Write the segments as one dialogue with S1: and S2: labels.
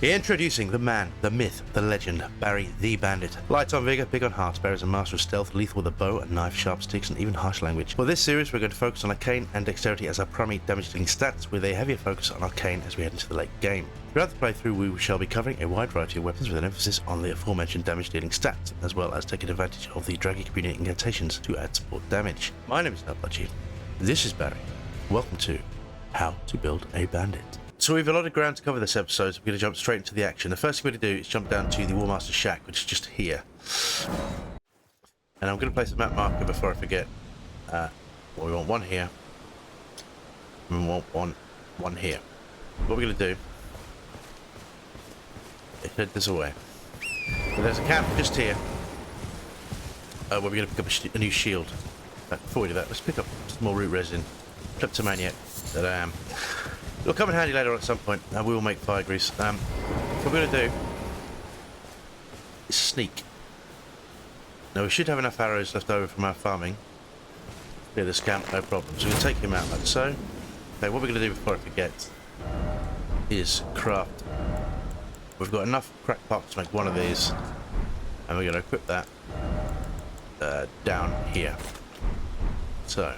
S1: Introducing the man, the myth, the legend, Barry the Bandit. Light on Vigor, big on hearts, Barry's a master of stealth, lethal with a bow, a knife, sharp sticks, and even harsh language. For this series, we're going to focus on Arcane and Dexterity as our primary damage dealing stats, with a heavier focus on Arcane as we head into the late game. Throughout the playthrough, we shall be covering a wide variety of weapons with an emphasis on the aforementioned damage dealing stats, as well as taking advantage of the Dragon Communion Incantations to add support damage. My name is Nutbudgie. This is Barry. Welcome to How to Build a Bandit. So we've a lot of ground to cover this episode, so we're going to jump straight into the action. The first thing we're going to do is jump down to the Warmaster's Shack, which is just here. And I'm going to place a map marker before I forget. We want one here. And we want one here. What we're going to do is head this away. And there's a camp just here. Where we're going to pick up a new shield. Before we do that, let's pick up some more root resin. Kleptomaniac that I am. It'll come in handy later on at some point. We will make fire grease. What we're going to do is sneak. Now we should have enough arrows left over from our farming. Clear this camp, no problem. So we'll take him out like so. Okay, what we're going to do before I forget is craft. We've got enough crack parts to make one of these. And we're going to equip that down here. So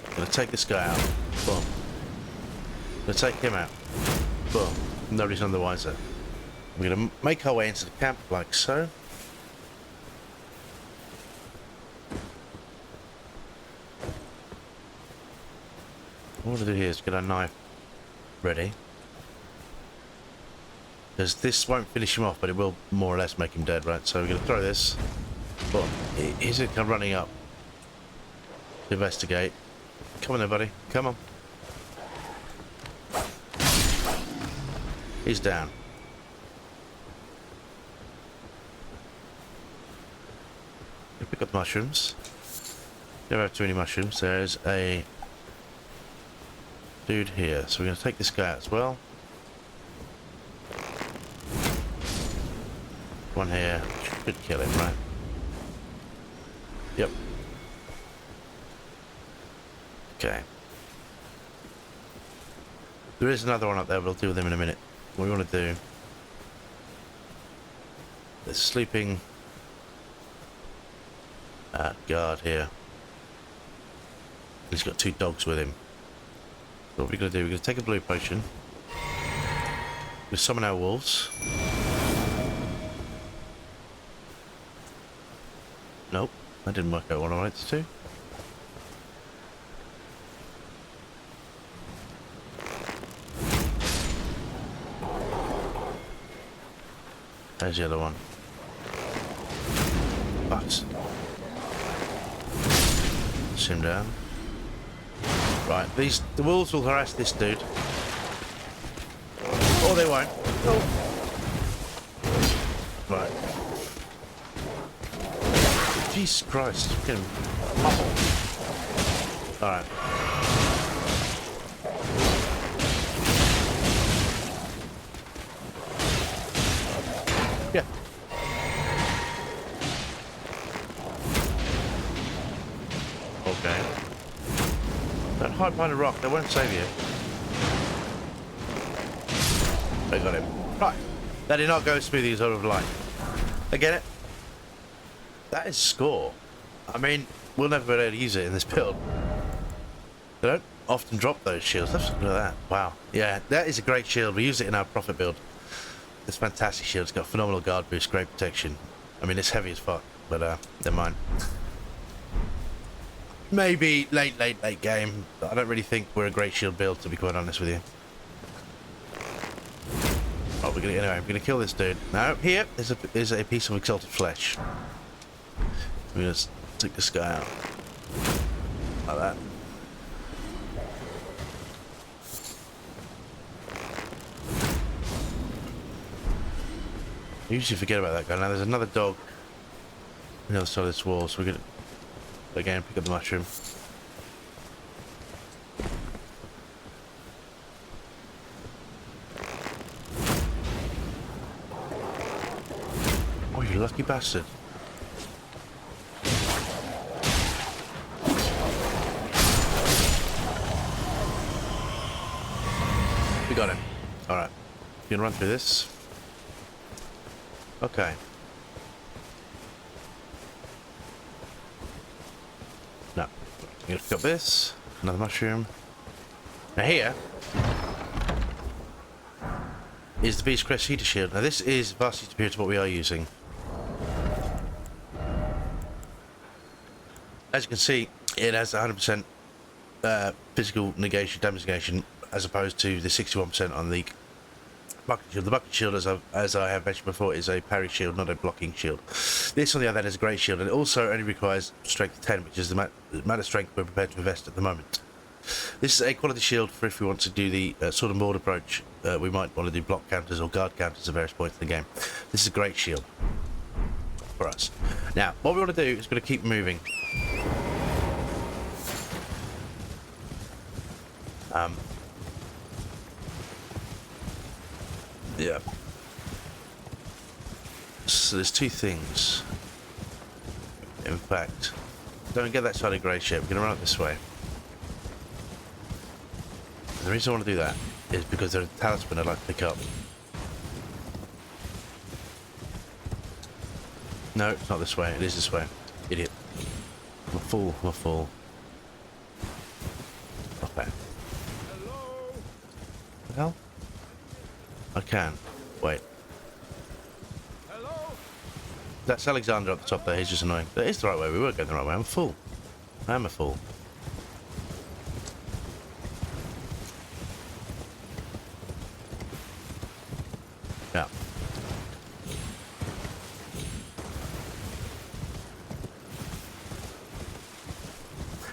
S1: I'm going to take this guy out. Boom. I'm going to take him out. Boom. Nobody's none the wiser. We're going to make our way into the camp like so. What we're going to do here is get our knife ready. Because this won't finish him off, but it will more or less make him dead, right? So we're going to throw this. Boom. He's going to come running up to investigate. Come on there, buddy. Come on. He's down. Pick up mushrooms. Don't have too many mushrooms. There's a dude here. So we're going to take this guy out as well. One here. Should kill him, right? Yep. Okay. There is another one up there, but I'll deal with him in a minute. What we want to do... There's a sleeping... guard here. He's got two dogs with him. So what we're going to do, we're going to take a blue potion. We'll summon our wolves. Nope, that didn't work out what I wanted it to. There's the other one. But push him down. Right, the wolves will harass this dude. Or they won't. Oh. Right. Jesus Christ, get him pummeled. Alright. Yeah. Okay. Don't hide behind a rock, they won't save you. They got him. Right. That did not go smoothly as I would have liked. I get it. That is score. I mean, we'll never be able to use it in this build. They don't often drop those shields. Let's look at that. Wow. Yeah, that is a great shield. We use it in our profit build. It's a fantastic shield. It's got phenomenal guard boost, great protection. I mean, it's heavy as fuck, but never mind. Maybe late game. I don't really think we're a great shield build, to be quite honest with you. Oh, anyway, we're gonna kill this dude. Now, here is a piece of exalted flesh. We're gonna take this guy out. Like that. I usually forget about that guy. Now there's another dog on the other side of this wall, so we're gonna again pick up the mushroom. Oh, you lucky bastard. Got it. Alright. You can run through this. Okay. No. You pick up this. Another mushroom. Now here is the Beast Crest Heater Shield. Now this is vastly superior to what we are using. As you can see, it has 100% physical negation, damage negation, as opposed to the 61% on the bucket shield. The bucket shield, as I have mentioned before, is a parry shield, not a blocking shield. This, on the other hand, is a great shield, and it also only requires strength 10, which is the amount of strength we're prepared to invest at the moment. This is a quality shield for if we want to do the sword and board approach. We might want to do block counters or guard counters at various points in the game. This is a great shield for us. Now, what we want to do is going to keep moving. Yeah. So there's two things. In fact, don't get that side of grey ship. We're going to run it this way. The reason I want to do that is because there's a talisman I'd like to pick up. No, it's not this way. It is this way. Idiot. I'm a fool. I'm a fool. Okay. What the hell? I can. Wait. That's Alexander up the top there. He's just annoying. That is the right way. We were going the right way. I'm a fool. I am a fool. Yeah.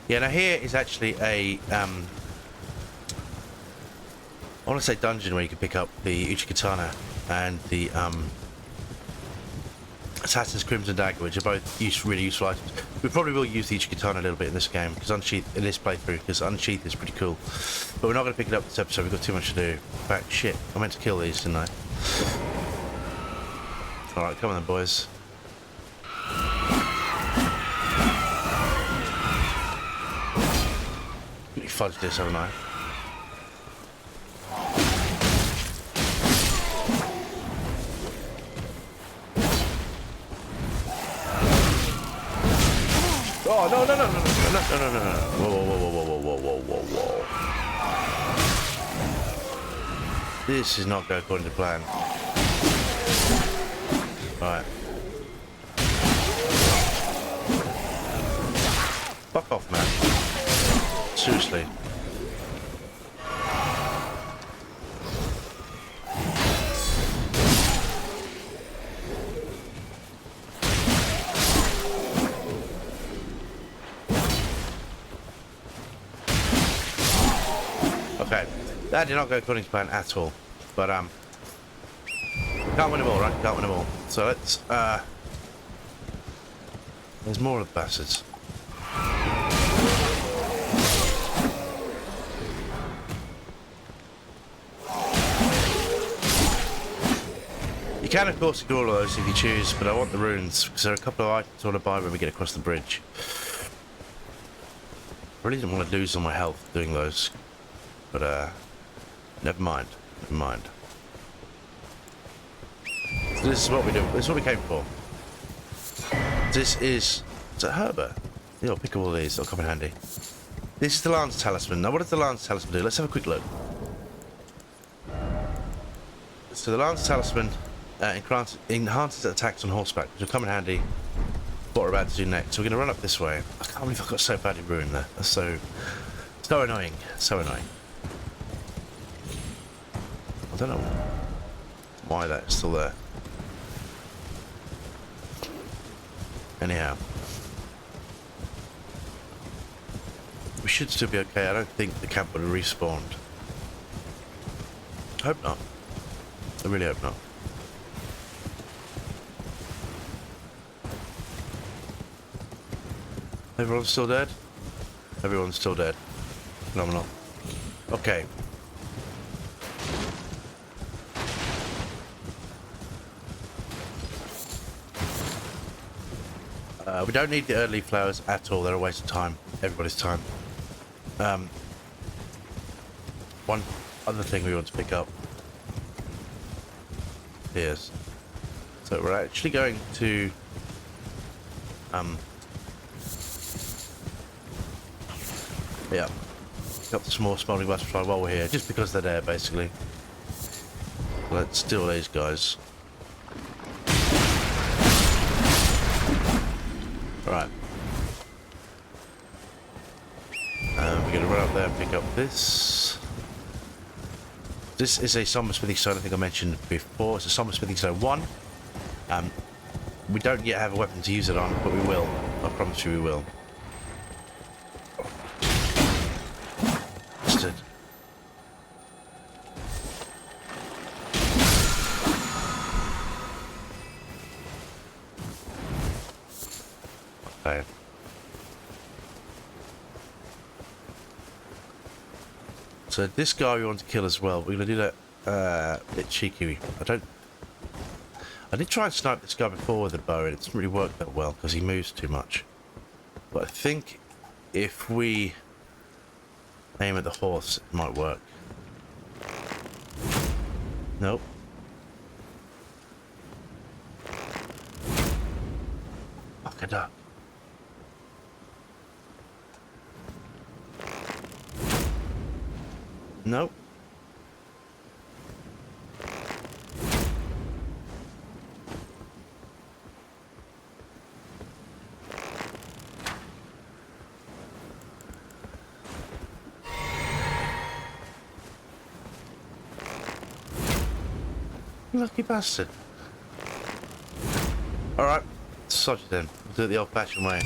S1: Yeah, now here is actually a, I want to say dungeon where you can pick up the Uchigatana and the, Assassin's Crimson Dagger, which are both really useful items. We probably will use the Uchigatana a little bit in this game, because Unsheath, in this playthrough, because Unsheath is pretty cool. But we're not going to pick it up this episode, we've got too much to do. In fact, shit, I meant to kill these, didn't I? Alright, come on then, boys. Really fudged this, haven't I? Oh, no. Whoa. This is not going according to plan. Right. Fuck off, man. Seriously. Okay, that did not go according to plan at all, but can't win them all, right? Can't win them all. So let's there's more of the bastards. You can of course ignore all of those if you choose, but I want the runes because there are a couple of items I want to buy when we get across the bridge. I really didn't want to lose all my health doing those. But, never mind. Never mind. So this is what we do. This is what we came for. This is... Is that Herbert? Yeah, I'll pick up all these. They'll come in handy. This is the Lance Talisman. Now, what does the Lance Talisman do? Let's have a quick look. So the Lance Talisman enhances attacks on horseback, which will come in handy what we're about to do next. So we're going to run up this way. I can't believe I got so badly ruined there. That's so annoying. So annoying. I don't know why that's still there. Anyhow. We should still be okay. I don't think the camp would have respawned. I hope not. I really hope not. Everyone's still dead? Everyone's still dead. Phenomenal. Okay. We don't need the early flowers at all. They're a waste of time. Everybody's time. One other thing we want to pick up. Yes. So we're actually going to yeah, pick up the small smoldering butterfly while we're here, just because they're there basically. Let's steal these guys. Right. We're going to run up there and pick up this. This is a Somber Smithing Stone, I think I mentioned before. It's a Somber Smithing Stone 1. We don't yet have a weapon to use it on, but we will. I promise you we will. Bastard. Okay. So this guy we want to kill as well. We're going to do that a bit cheeky. I did try and snipe this guy before with a bow, and it doesn't really work that well because he moves too much. But I think if we aim at the horse, it might work. Nope. Fuck it up. Nope. Lucky bastard. Alright, sod it then. We'll do it the old fashioned way.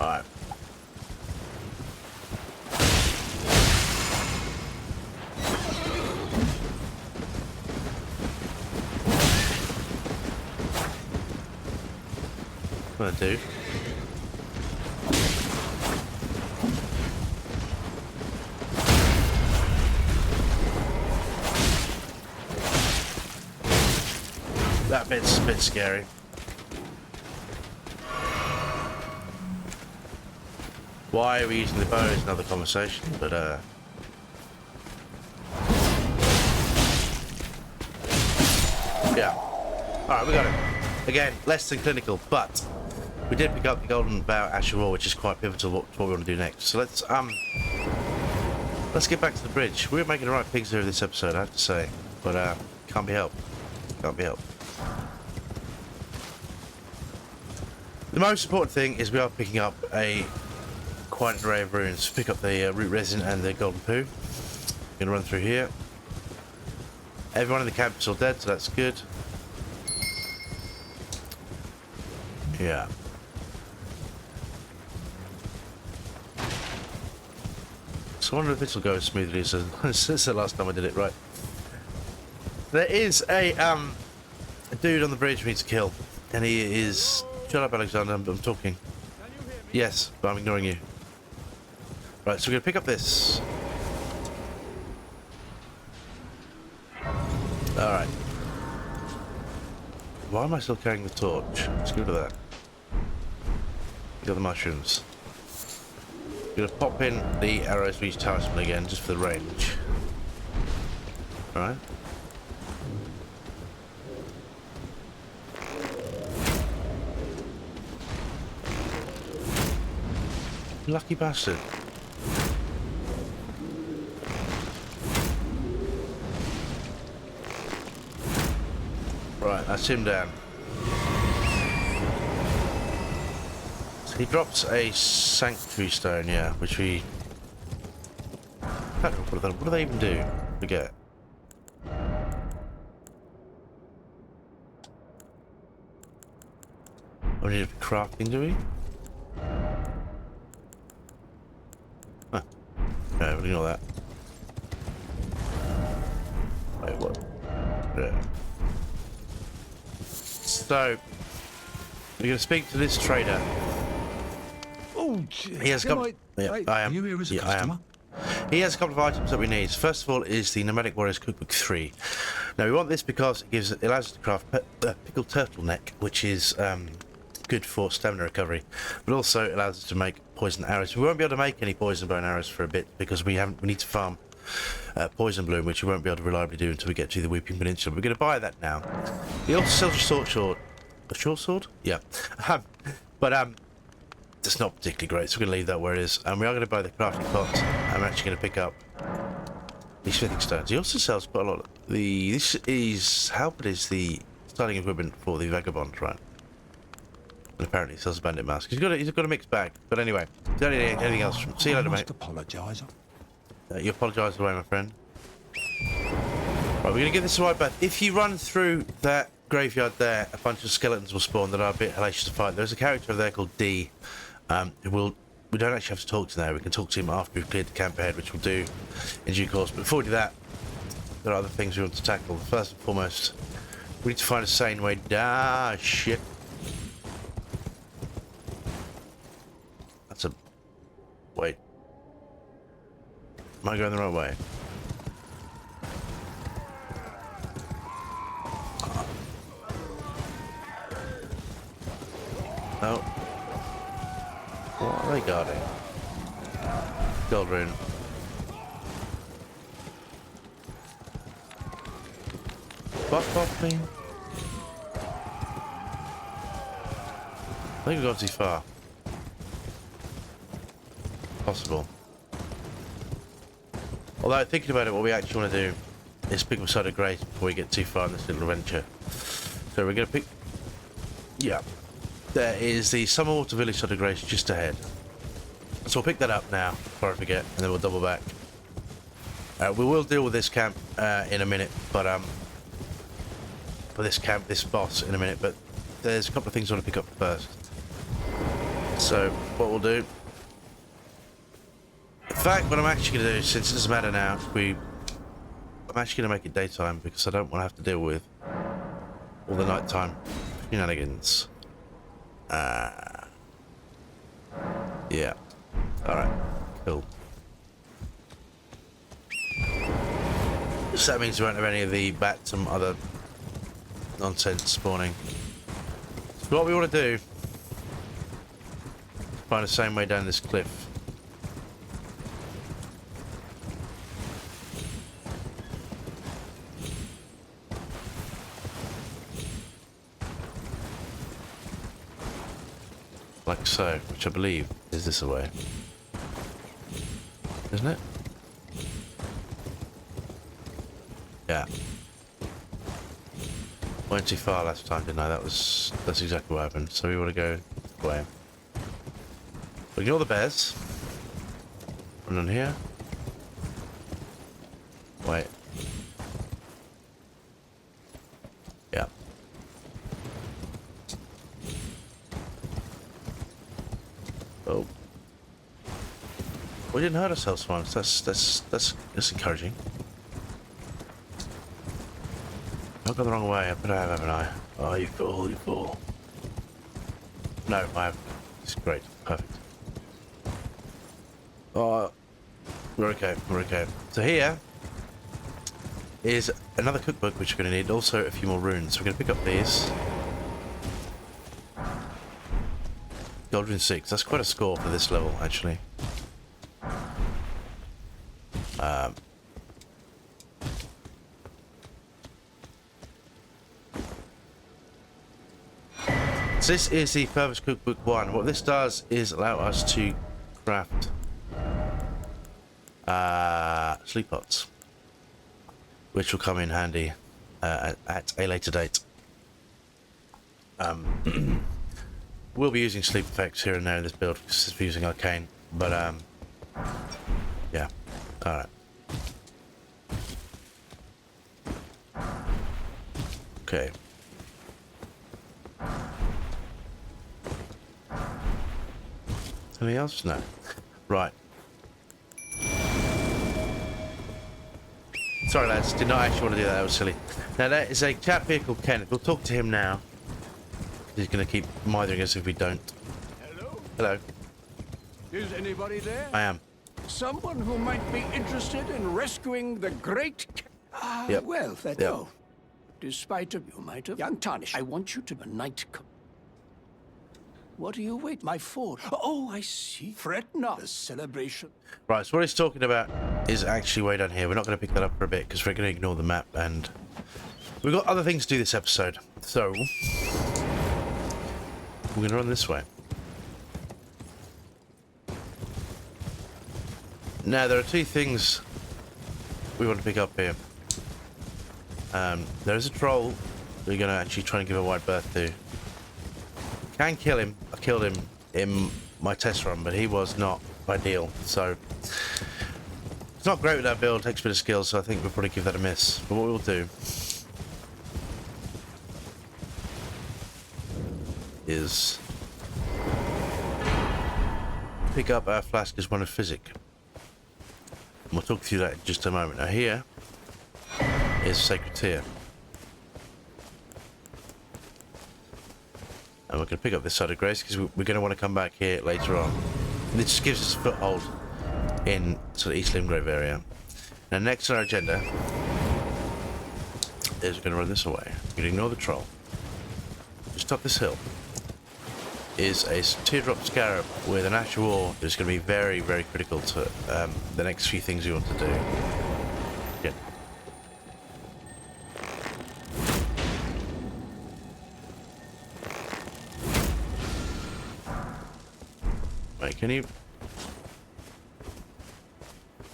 S1: Alright. What do? That bit's a bit scary. Why are we using the bow is another conversation, but yeah. Alright, we got it. Again, less than clinical, but we did pick up the golden bow afore, which is quite pivotal to what we want to do next. So let's get back to the bridge. We're making the right pigs here this episode, I have to say. But can't be helped. Can't be helped. The most important thing is we are picking up quite an array of runes. Pick up the root resin and the golden poo. Gonna run through here. Everyone in the camp is all dead, so that's good. Yeah. So I wonder if this will go as smoothly as since the last time I did it. Right. There is a dude on the bridge we need to kill, and he is. Shut up, Alexander. I'm talking. Yes, but I'm ignoring you. Right, so we're gonna pick up this. All right. Why am I still carrying the torch? Let's go to that. Got the mushrooms. Gonna pop in the arrows for each talisman again, just for the range. All right. Lucky bastard. Right, that's him down. So he drops a sanctuary stone, yeah, which we... What do they even do? Forget. Oh, we need crafting, do we? Huh. No, we'll ignore that. Wait, what? Yeah. So, we're going to speak to this trader.
S2: Oh,
S1: he has got. I am.
S2: You here as a customer?
S1: He has a couple of items that we need. First of all is the Nomadic Warriors Cookbook 3. Now we want this because it allows us to craft pickled turtleneck, which is good for stamina recovery, but also it allows us to make poison arrows. We won't be able to make any poison bow and arrows for a bit because we need to farm poison bloom, which we won't be able to reliably do until we get to the Weeping Peninsula. We're going to buy that now. He also sells a short sword? Yeah. But it's not particularly great, so we're going to leave that where it is. And we are going to buy the crafting pot. I'm actually going to pick up these smithing stones. He also sells quite a lot. This is Halberd is the starting equipment for the vagabond, right? And apparently he sells a bandit mask. He's got a mixed bag. But anyway, is there anything else? See you later, mate.
S2: Apologise.
S1: You apologise away, my friend. Right, we're going to give this a right back. If you run through that graveyard there, a bunch of skeletons will spawn that are a bit hellacious to fight. There's a character there called D. We don't actually have to talk to him now. We can talk to him after we've cleared the camp ahead, which we'll do in due course. But before we do that, there are other things we want to tackle. First and foremost, we need to find a sane way. Ah, shit. That's a... Wait. Am I going the right way? No. What are they guarding? Gold rune. Fuck off me. I think we've gone too far. Possible. Although, thinking about it, what we actually want to do is pick up a side of grace before we get too far in this little adventure. So we're going to pick... Yeah. There is the Summerwater Village side of grace just ahead. So we'll pick that up now, before I forget, and then we'll double back. We will deal with this camp in a minute, but... For this boss in a minute, but there's a couple of things I want to pick up first. So, what we'll do... In fact, what I'm actually going to do, since it doesn't matter now, I'm actually going to make it daytime because I don't want to have to deal with all the nighttime shenanigans. Yeah. Alright. Cool. So that means we won't have any of the bats and other nonsense spawning. So what we want to do is find the same way down this cliff. Like so, which I believe is this way. Isn't it? Yeah. Went too far last time, didn't I? That's exactly what happened. So we want to go this way. So ignore the bears. Run on here. Wait. Yeah. Oh. We didn't hurt ourselves once. That's encouraging. I've gone the wrong way. I bet I have, haven't I? Oh, you fool, you fool. No, I have. It's great. Perfect. Oh, we're okay. We're okay. So here is another cookbook which we're going to need. Also a few more runes. So we're going to pick up these. Gold rune 6. That's quite a score for this level, actually. So this is the furthest cookbook 1. What this does is allow us to craft sleep pots, which will come in handy at a later date. We'll be using sleep effects here and there in this build because we're using Arcane, but yeah, alright. Okay. Anything else? No. Right. Sorry lads, did not actually want to do that, that was silly. Now that is a chap here called Kenneth. We'll talk to him now. He's going to keep mithering us if we don't.
S3: Hello?
S1: Hello.
S3: Is anybody there?
S1: I am.
S3: Someone who might be interested in rescuing the great...
S1: Yep.
S3: Well,
S1: Yep.
S3: no. Despite of you might have... Young Tarnish, I want you to... A night... What do you wait? My fort. Oh, I see. Fret not. A celebration.
S1: Right, so what he's talking about is actually way down here. We're not going to pick that up for a bit because we're going to ignore the map, and we've got other things to do this episode. So we're going to run this way. Now, there are two things we want to pick up here. There is a troll we're going to actually try and give a wide berth to. Can kill him. I killed him in my test run, but he was not ideal. So it's not great with that build. Takes a bit of skill, so I think we'll probably give that a miss. But what we'll do is pick up our flask as one of physic. And we'll talk through that in just a moment. Now here is Sacred Tear. And we're going to pick up this side of Grace because we're going to want to come back here later on. And this just gives us a foothold in sort of East Limgrave area. Now next on our agenda is we're going to run this away. We're going to ignore the troll. Just up this hill is a teardrop scarab with an ash of war that is going to be very, very critical to the next few things we want to do. Yeah. Wait, can you...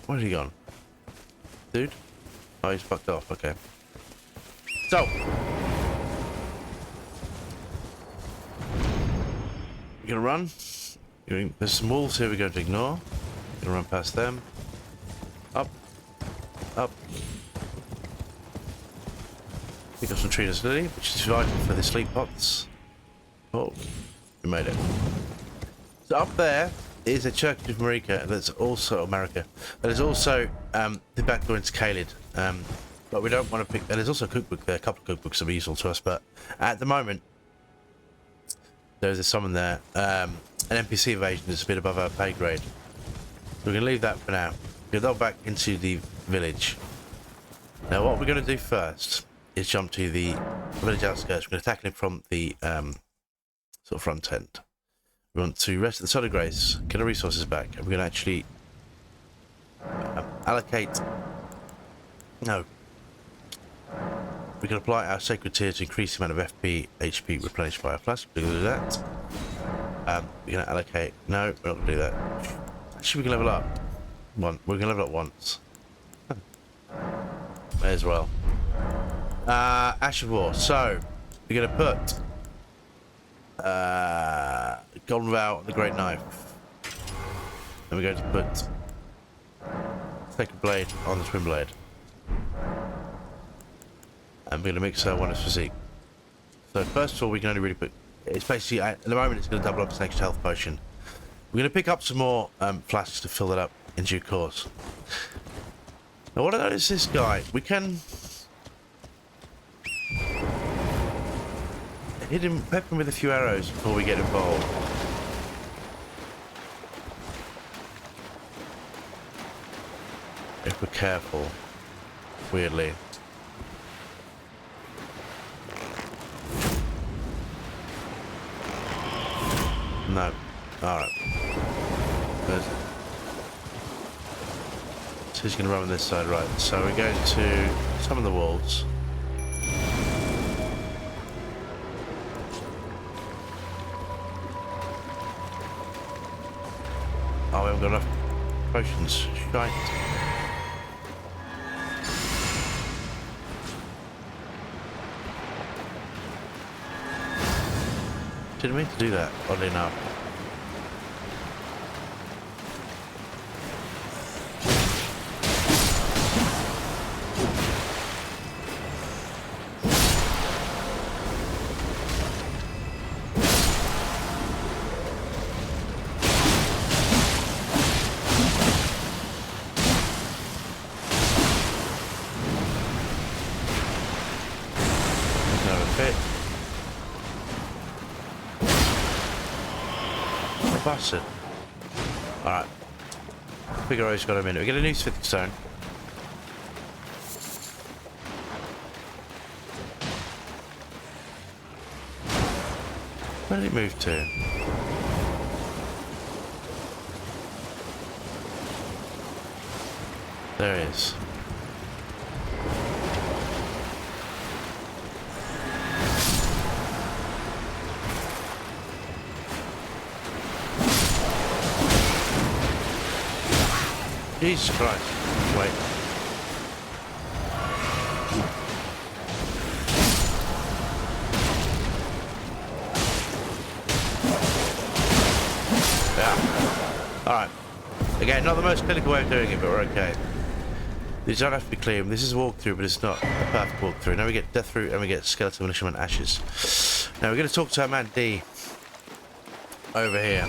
S1: Where's he gone? Dude? Oh, he's fucked off, okay. So! We're gonna run. There's some walls here we're going to ignore. We're gonna run past them. Up. Up. Pick up some Trina's Lily, which is vital for the sleep pots. Oh, we made it. So up there is a Church of Marika that's also America. That is also the back door into Caelid. But we don't want to pick. And there's also a cookbook there. A couple of cookbooks that are useful to us. But at the moment, there's a summon there. An NPC invasion is a bit above our pay grade. So we're going to leave that for now. We're going to go back into the village. Now, what we're going to do first is jump to the village outskirts. We're going to tackle it from the sort of front end. We want to rest at the Sod of Grace, get our resources back, and we're going to actually allocate... No. We can apply our Sacred Tear to increase the amount of FP, HP replenished by our flask. We're going to do that. We're going to allocate... No, we're not going to do that. Actually, we can level up. We're going to level up once. May as well. Ash of War. So, we're going to put... Golden Vow on the Great Knife. Then we're going to put Sacred Blade on the Twin Blade. And we're going to mix one as physique. So first of all, we can only really put... It's basically, at the moment, it's going to double up as an extra health potion. We're going to pick up some more flasks to fill that up in due course. Now what I noticed this guy, we can... hit him, pep him with a few arrows before we get involved. If we're careful. Weirdly. No. Alright. So he's going to run on this side, right. So we're going to summon the wolves. Oh, we haven't got enough potions. Shite. Didn't mean to do that, oddly enough. Bastard. Alright. Vigor's got a minute. We get a new Sphithic Stone. Where did it move to? There he is. Jesus Christ. Wait. Yeah. Alright. Again, not the most clinical way of doing it, but we're okay. These don't have to be clean. This is a walkthrough, but it's not a perfect walkthrough. Now we get Death Root and we get Skeletal Militiaman Ashes. Now we're going to talk to our man D over here.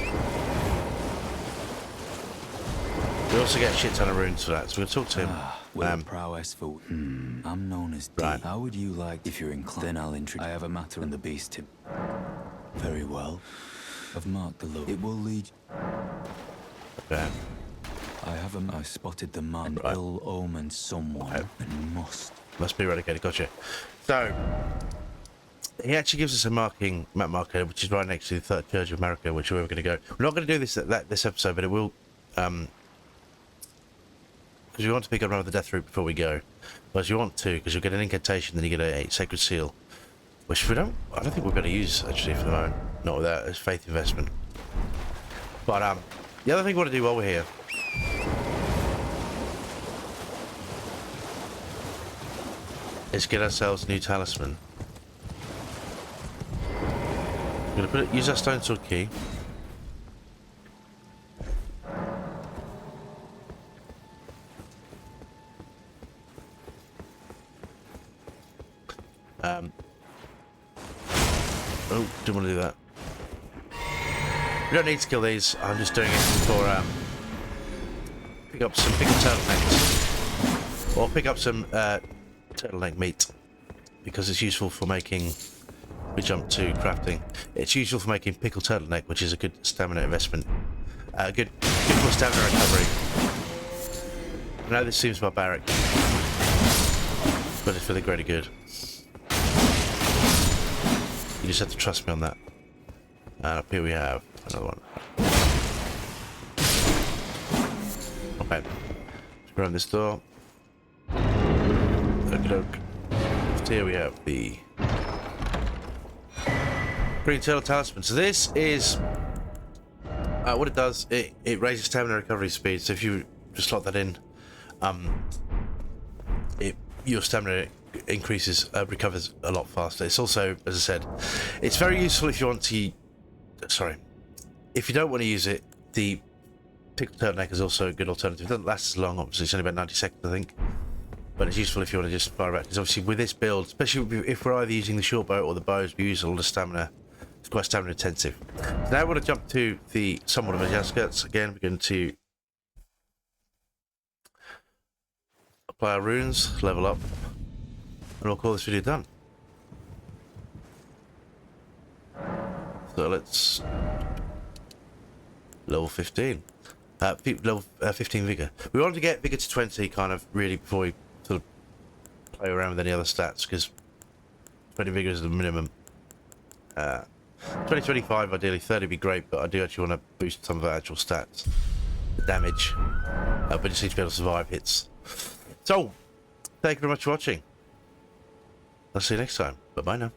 S1: We also get a shit ton of runes for that, so we're going to talk to him.
S2: Prowess for... I'm known as D.
S1: Right.
S2: How would you like, if you're inclined? Then I'll introduce... I have a matter in the beast tip. Very well. I've marked the load. It will lead...
S1: Okay.
S2: I spotted the man. Right. Ill omened someone and must
S1: be eradicated. Gotcha. So he actually gives us a map marker, which is right next to the Third Church of America, which we're going to go. We're not going to do this this episode, but it will because we want to pick up another Death Root before we go. But you want to, because you'll get an incantation, then you get a Sacred Seal, which I don't think we're going to use actually for the moment. Not without a faith investment. But the other thing we want to do while we're here is get ourselves a new talisman. We're going to use our stone sword key. Oh, didn't want to do that. We don't need to kill these. I'm just doing it for pick up some pickled turtlenecks, or pick up some turtleneck meat, because it's useful for making. We jump to crafting. It's useful for making pickled turtleneck, which is a good stamina investment. Good for stamina recovery. I know this seems barbaric, but it's for the greater good. You just have to trust me on that. And up here we have another one. Okay. Let's go around this door. Okey-doke. Here we have the Green Turtle Talisman. So this is what it does. It raises stamina recovery speed. So if you just slot that in, your stamina increases, recovers a lot faster. It's also, as I said, it's very useful if you want to. Sorry, if you don't want to use it, the pickled turtleneck is also a good alternative. It doesn't last as long, obviously. It's only about 90 seconds, I think. But it's useful if you want to just fire back. Because obviously with this build, especially if we're either using the short bow or the bows, we use a lot of stamina. It's quite stamina intensive. So now I want to jump to the somewhat of a skirts. Again, we're going to apply our runes, level up, and we'll call this video done. So let's level 15. Level 15 Vigor. We wanted to get Vigor to 20 kind of really before we sort of play around with any other stats, because 20 Vigor is the minimum. 2025 ideally, 30 would be great, but I do actually want to boost some of our actual stats. The damage. But just need to be able to survive hits. So, thank you very much for watching. I'll see you next time. Bye-bye now.